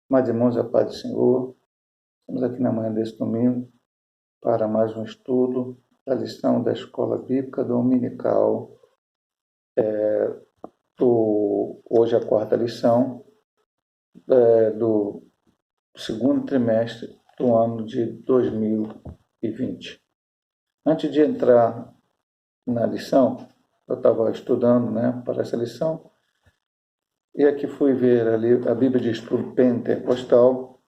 Mas, irmãos, a paz do Senhor, estamos aqui na manhã deste domingo para mais um estudo da lição da Escola Bíblica Dominical. Hoje é a quarta lição do segundo trimestre do ano de 2020. Antes de entrar na lição, eu estava estudando para essa lição, e aqui fui ver ali a Bíblia de Estudo Pentecostal,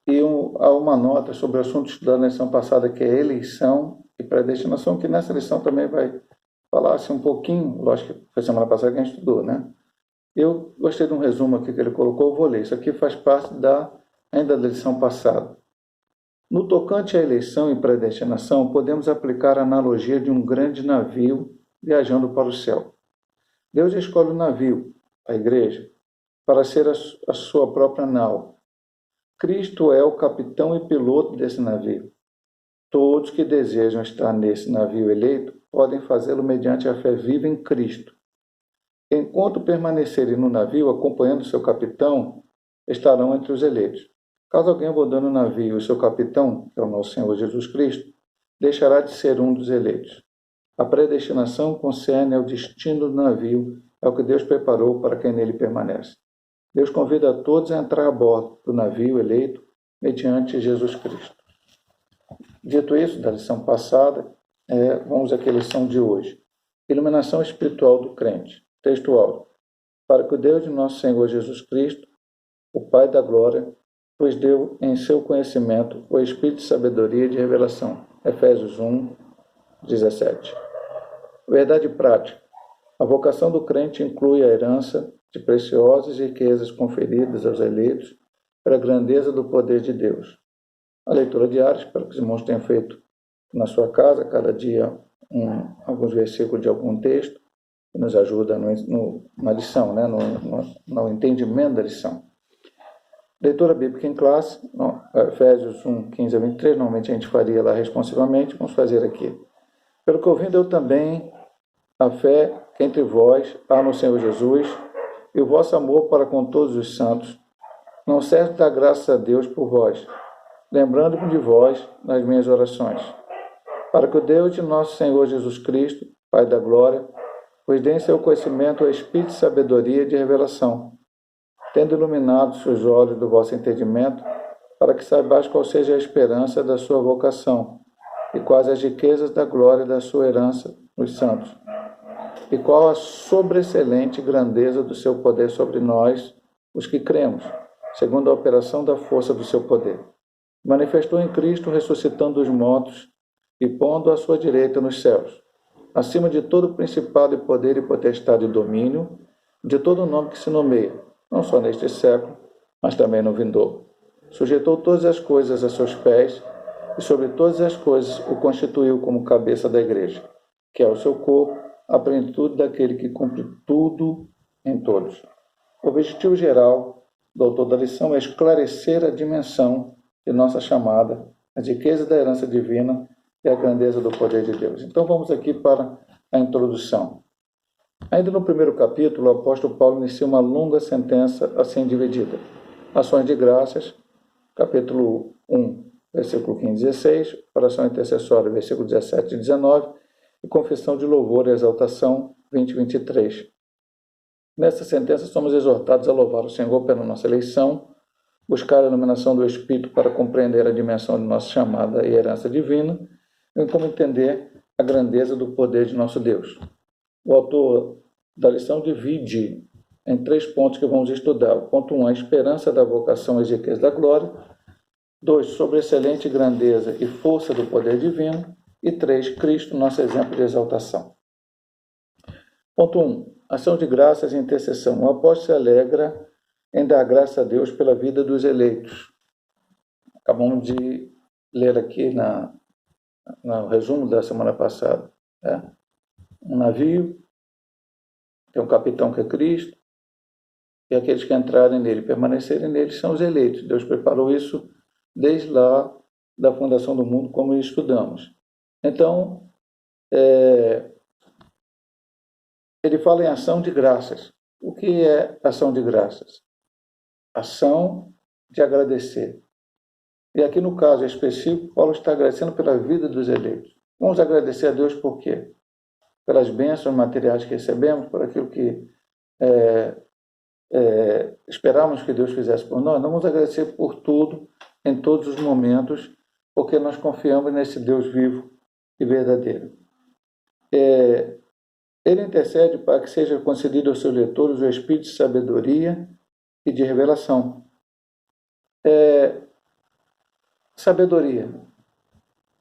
e há uma nota sobre o assunto estudado na lição passada, que é eleição e predestinação, que nessa lição também vai falar assim, um pouquinho, lógico que foi semana passada que a gente estudou, né? Eu gostei de um resumo aqui que ele colocou, eu vou ler. Isso aqui faz parte ainda da lição passada. No tocante à eleição e predestinação, podemos aplicar a analogia de um grande navio viajando para o céu. Deus escolhe o navio, a igreja, para ser a sua própria nau. Cristo é o capitão e piloto desse navio. Todos que desejam estar nesse navio eleito podem fazê-lo mediante a fé viva em Cristo. Enquanto permanecerem no navio acompanhando seu capitão, estarão entre os eleitos. Caso alguém abandone o navio e seu capitão, que é o nosso Senhor Jesus Cristo, deixará de ser um dos eleitos. A predestinação concerne ao destino do navio, é o que Deus preparou para quem nele permanece. Deus convida a todos a entrar a bordo do navio eleito mediante Jesus Cristo. Dito isso, da lição passada, vamos à lição de hoje. Iluminação espiritual do crente. Textual. Para que o Deus de nosso Senhor Jesus Cristo, o Pai da glória, pois deu em seu conhecimento o espírito de sabedoria e de revelação. Efésios 1, 17. Verdade prática. A vocação do crente inclui a herança de preciosas riquezas conferidas aos eleitos pela grandeza do poder de Deus. A leitura diária, espero que os irmãos tenham feito na sua casa, cada dia alguns versículos de algum texto, que nos ajuda na lição, no entendimento da lição. Leitura bíblica em classe, Efésios 1, 15 a 23, normalmente a gente faria lá responsivamente, vamos fazer aqui. Pelo que ouvindo eu também, a fé que entre vós há no Senhor Jesus, e o vosso amor para com todos os santos, não cesse de dar graças a Deus por vós, lembrando-me de vós nas minhas orações, para que o Deus de nosso Senhor Jesus Cristo, Pai da glória, vos dê em seu conhecimento o espírito de sabedoria e de revelação, tendo iluminado seus olhos do vosso entendimento, para que saibais qual seja a esperança da sua vocação, e quais as riquezas da glória da sua herança nos santos, e qual a sobreexcelente grandeza do seu poder sobre nós, os que cremos, segundo a operação da força do seu poder. Manifestou em Cristo, ressuscitando os mortos e pondo à sua direita nos céus, acima de todo principado e poder e potestade e domínio, de todo nome que se nomeia, não só neste século, mas também no vindouro. Sujeitou todas as coisas a seus pés, e sobre todas as coisas o constituiu como cabeça da igreja, que é o seu corpo, a plenitude daquele que cumpre tudo em todos. O objetivo geral do autor da lição é esclarecer a dimensão de nossa chamada, a riqueza da herança divina e a grandeza do poder de Deus. Então vamos aqui para a introdução. Ainda no primeiro capítulo, o apóstolo Paulo inicia uma longa sentença assim dividida. Ações de graças, capítulo 1, versículo 15 e 16, oração intercessória, versículo 17 e 19, e confissão de louvor e exaltação, 20 e 23. Nesta sentença, somos exortados a louvar o Senhor pela nossa eleição, buscar a iluminação do Espírito para compreender a dimensão de nossa chamada e herança divina, e como entender a grandeza do poder de nosso Deus. O autor da lição divide em 3 pontos que vamos estudar. O ponto 1, a esperança da vocação e riqueza da glória. 2, sobre excelente grandeza e força do poder divino. E 3, Cristo, nosso exemplo de exaltação. Ponto 1, ação de graças e intercessão. O apóstolo se alegra em dar graça a Deus pela vida dos eleitos. Acabamos de ler aqui no resumo da semana passada. Um navio, tem um capitão que é Cristo, e aqueles que entrarem nele, permanecerem nele, são os eleitos. Deus preparou isso desde lá da fundação do mundo, como estudamos. Então, ele fala em ação de graças. O que é ação de graças? ação de agradecer. E aqui no caso específico, Paulo está agradecendo pela vida dos eleitos. Vamos agradecer a Deus por quê? Pelas bênçãos materiais que recebemos, por aquilo que esperamos que Deus fizesse por nós. Nós vamos agradecer por tudo, em todos os momentos, porque nós confiamos nesse Deus vivo e verdadeiro. Ele intercede para que seja concedido aos seus leitores o espírito de sabedoria e de revelação. Sabedoria.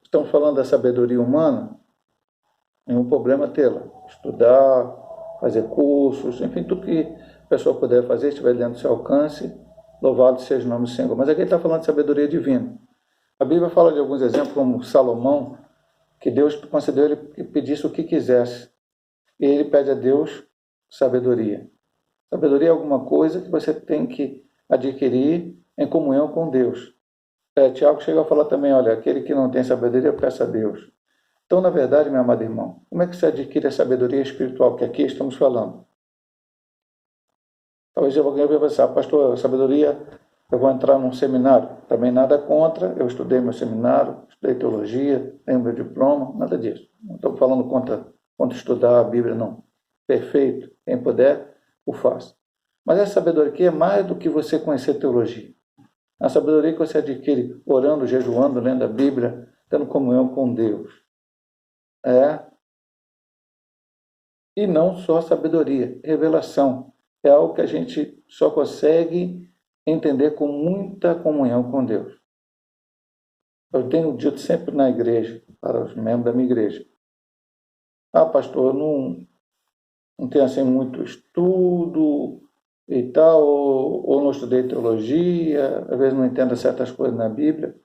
Estamos falando da sabedoria humana, nenhum problema tê-la. Estudar, fazer cursos, enfim, tudo que a pessoa puder fazer, estiver dentro do seu alcance, louvado seja o nome do Senhor. Mas aqui ele está falando de sabedoria divina. A Bíblia fala de alguns exemplos, como Salomão, que Deus concedeu ele que pedisse o que quisesse. E ele pede a Deus sabedoria. Sabedoria é alguma coisa que você tem que adquirir em comunhão com Deus. Tiago chega a falar também, olha, aquele que não tem sabedoria, peça a Deus. Então, na verdade, meu amado irmão, como é que você adquire a sabedoria espiritual que aqui estamos falando? Talvez alguém vai pensar, pastor, sabedoria, eu vou entrar num seminário. Também nada contra, eu estudei meu seminário, estudei teologia, tenho meu diploma, nada disso. Não estou falando contra estudar a Bíblia, não. Perfeito, quem puder, o faça. Mas essa sabedoria aqui é mais do que você conhecer teologia. A sabedoria que você adquire orando, jejuando, lendo a Bíblia, tendo comunhão com Deus. E não só sabedoria, revelação. É algo que a gente só consegue entender com muita comunhão com Deus. Eu tenho dito sempre na igreja, para os membros da minha igreja, pastor, não tenho assim muito estudo e tal, ou não estudei teologia, às vezes não entendo certas coisas na Bíblia.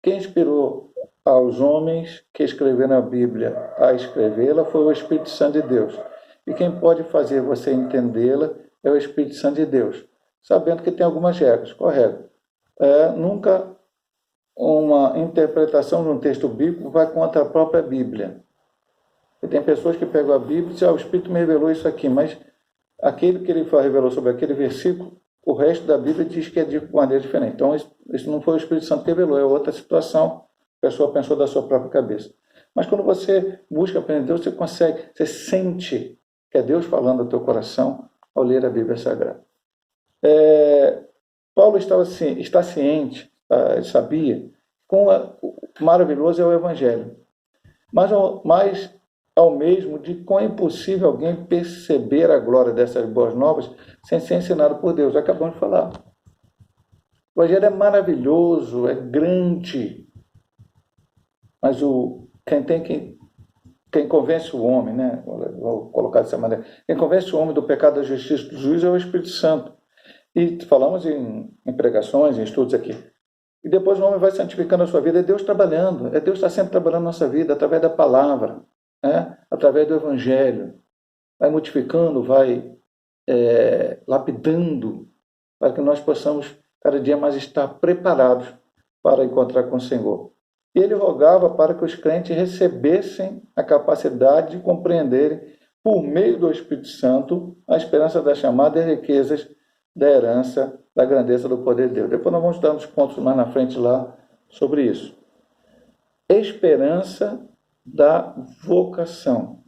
Quem inspirou aos homens que escreveram a Bíblia a escrevê-la foi o Espírito Santo de Deus. E quem pode fazer você entendê-la é o Espírito Santo de Deus, sabendo que tem algumas regras, correto? Nunca uma interpretação de um texto bíblico vai contra a própria Bíblia. E tem pessoas que pegam a Bíblia e dizem, o Espírito me revelou isso aqui, mas aquele que ele revelou sobre aquele versículo, o resto da Bíblia diz que é de maneira diferente. Então, isso não foi o Espírito Santo que revelou, é outra situação, a pessoa pensou da sua própria cabeça. Mas quando você busca aprender Deus, você consegue, você sente que é Deus falando ao teu coração ao ler a Bíblia Sagrada. Paulo está ciente, ele sabia, o maravilhoso é o Evangelho. Mas ao mesmo de quão é impossível alguém perceber a glória dessas boas novas sem ser ensinado por Deus. Acabamos de falar. O Evangelho é maravilhoso, é grande, mas quem convence o homem, né? Vou colocar dessa maneira, quem convence o homem do pecado, da justiça, do juízo é o Espírito Santo. E falamos em pregações, em estudos aqui. E depois o homem vai santificando a sua vida, é Deus trabalhando, Deus está sempre trabalhando na nossa vida, através da palavra, através do Evangelho, vai modificando, vai lapidando, para que nós possamos cada dia mais estar preparados para encontrar com o Senhor. E ele rogava para que os crentes recebessem a capacidade de compreenderem, por meio do Espírito Santo, a esperança da chamada e as riquezas da herança, da grandeza do poder de Deus. Depois nós vamos dar uns pontos mais na frente lá sobre isso. Esperança da vocação.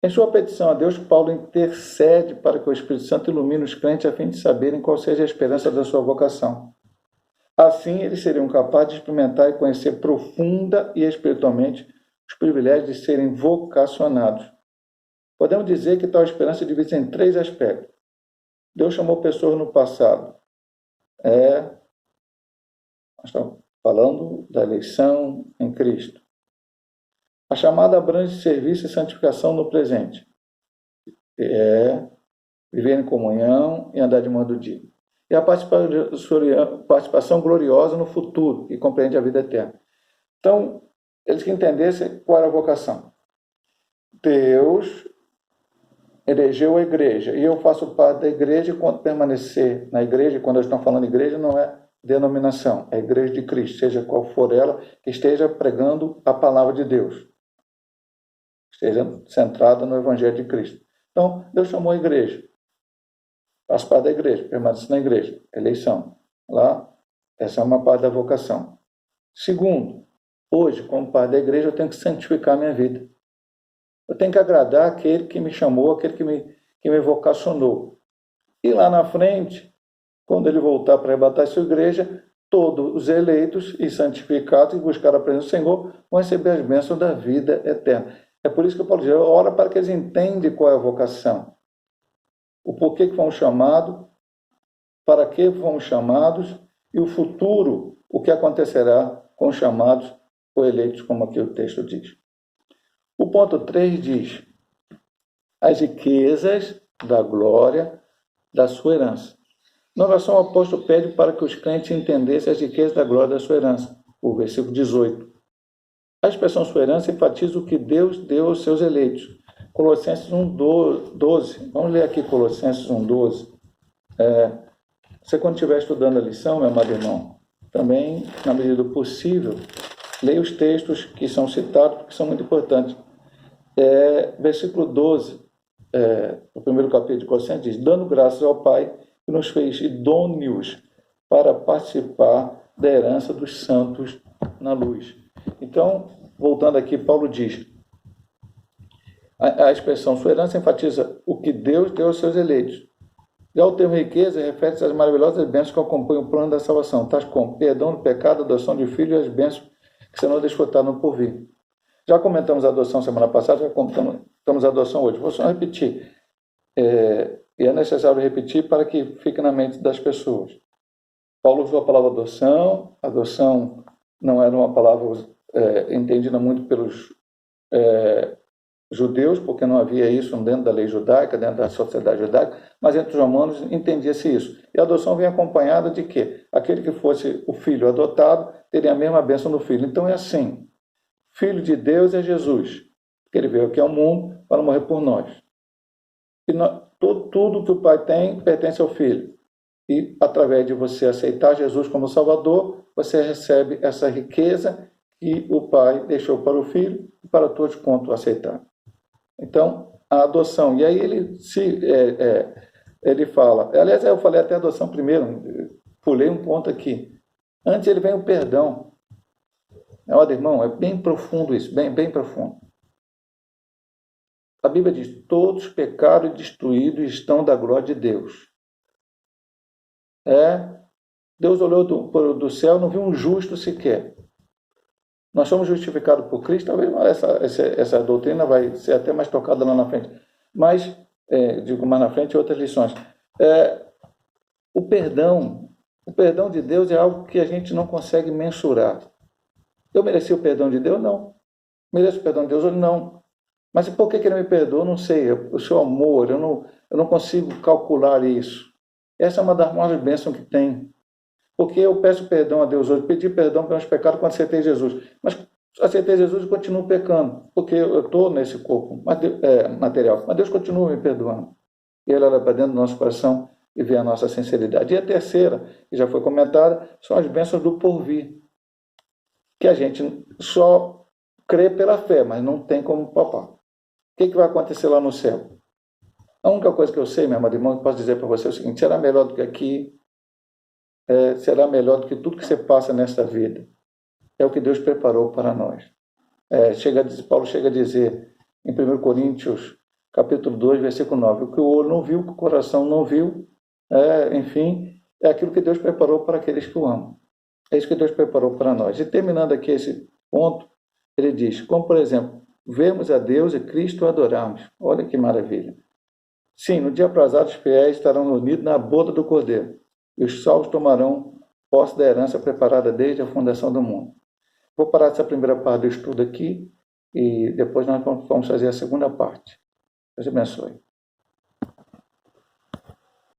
Em sua petição a Deus, Paulo intercede para que o Espírito Santo ilumine os crentes a fim de saberem qual seja a esperança da sua vocação. Assim, eles seriam capazes de experimentar e conhecer profunda e espiritualmente os privilégios de serem vocacionados. Podemos dizer que tal esperança divide-se em 3 aspectos. Deus chamou pessoas no passado. Nós estamos falando da eleição em Cristo. A chamada abrange serviço e santificação no presente. Viver em comunhão e andar de modo digno. E a participação gloriosa no futuro, que compreende a vida eterna. Então, eles que entendessem qual era a vocação. Deus elegeu a igreja, e eu faço parte da igreja, e quando permanecer na igreja, quando nós estamos falando de igreja, não é denominação, é a igreja de Cristo, seja qual for ela, que esteja pregando a palavra de Deus, esteja centrada no Evangelho de Cristo. Então, Deus chamou a igreja. faço parte da igreja, permaneço na igreja, eleição. Lá, essa é uma parte da vocação. Segundo, hoje, como parte da igreja, eu tenho que santificar a minha vida. Eu tenho que agradar aquele que me chamou, aquele que me vocacionou. E lá na frente, quando ele voltar para arrebatar a sua igreja, todos os eleitos e santificados e buscar a presença do Senhor vão receber as bênçãos da vida eterna. É por isso que o Paulo diz, ora para que eles entendam qual é a vocação. O porquê que fomos chamados, para que fomos chamados e o futuro, o que acontecerá com os chamados ou eleitos, como aqui o texto diz. O ponto 3 diz, as riquezas da glória da sua herança. Na oração, o apóstolo pede para que os crentes entendessem as riquezas da glória da sua herança. O versículo 18. A expressão sua herança enfatiza o que Deus deu aos seus eleitos. Colossenses 1:12. Vamos ler aqui Colossenses 1:12. Você, quando estiver estudando a lição, meu amado irmão, também, na medida do possível, leia os textos que são citados, porque são muito importantes. Versículo 12, o primeiro capítulo de Colossenses diz, dando graças ao Pai, que nos fez idôneos para participar da herança dos santos na luz. Então, voltando aqui, Paulo diz, a expressão sua herança enfatiza o que Deus deu aos seus eleitos. Já o termo riqueza refere-se às maravilhosas bênçãos que acompanham o plano da salvação, tais como perdão do pecado, adoção de filho e as bênçãos que serão desfrutadas por vir. Já comentamos a adoção semana passada, já comentamos a adoção hoje. Vou só repetir. E é necessário repetir para que fique na mente das pessoas. Paulo usou a palavra adoção. Adoção não era uma palavra entendida muito pelos judeus, porque não havia isso dentro da lei judaica, dentro da sociedade judaica, mas entre os romanos entendia-se isso. E a adoção vem acompanhada de quê? Aquele que fosse o filho adotado teria a mesma bênção do filho. Então é assim, Filho de Deus é Jesus, que ele veio aqui ao mundo para morrer por nós. E tudo que o Pai tem pertence ao Filho. E através de você aceitar Jesus como Salvador, você recebe essa riqueza que o Pai deixou para o Filho e para todos quanto aceitar. Então, a adoção. E aí ele fala, aliás, eu falei até adoção primeiro, pulei um ponto aqui. Antes ele vem o perdão. Olha, irmão, é bem profundo isso, bem profundo. A Bíblia diz, todos pecaram e destruídos e estão da glória de Deus. Deus olhou do céu, não viu um justo sequer. Nós somos justificados por Cristo, talvez essa doutrina vai ser até mais tocada lá na frente. Mas, digo mais na frente, outras lições. O perdão de Deus é algo que a gente não consegue mensurar. Eu mereci o perdão de Deus? Não. Mereço o perdão de Deus? Não. Mas por que ele me perdoa? Eu não sei. O seu amor, eu não consigo calcular isso. Essa é uma das maiores bênçãos que tem. Porque eu peço perdão a Deus hoje, pedi perdão pelos pecados quando aceitei Jesus. Mas aceitei Jesus e continuo pecando, porque eu estou nesse corpo material. Mas Deus continua me perdoando. E Ele olha para dentro do nosso coração e vê a nossa sinceridade. E a terceira, que já foi comentada, são as bênçãos do porvir. Que a gente só crê pela fé, mas não tem como papar. O que vai acontecer lá no céu? A única coisa que eu sei, meu amado irmão, que posso dizer para você é o seguinte, será melhor do que aqui, será melhor do que tudo que você passa nesta vida. É o que Deus preparou para nós. Paulo chega a dizer em 1 Coríntios, capítulo 2, versículo 9, o que o olho não viu, o que o coração não viu, enfim, é aquilo que Deus preparou para aqueles que o amam. É isso que Deus preparou para nós. E terminando aqui esse ponto, ele diz, como por exemplo, vemos a Deus e Cristo adoramos. Olha que maravilha. Sim, no dia aprazado os fiéis estarão reunidos na boda do Cordeiro, e os salvos tomarão posse da herança preparada desde a fundação do mundo. Vou parar essa primeira parte do estudo aqui, e depois nós vamos fazer a segunda parte. Deus abençoe.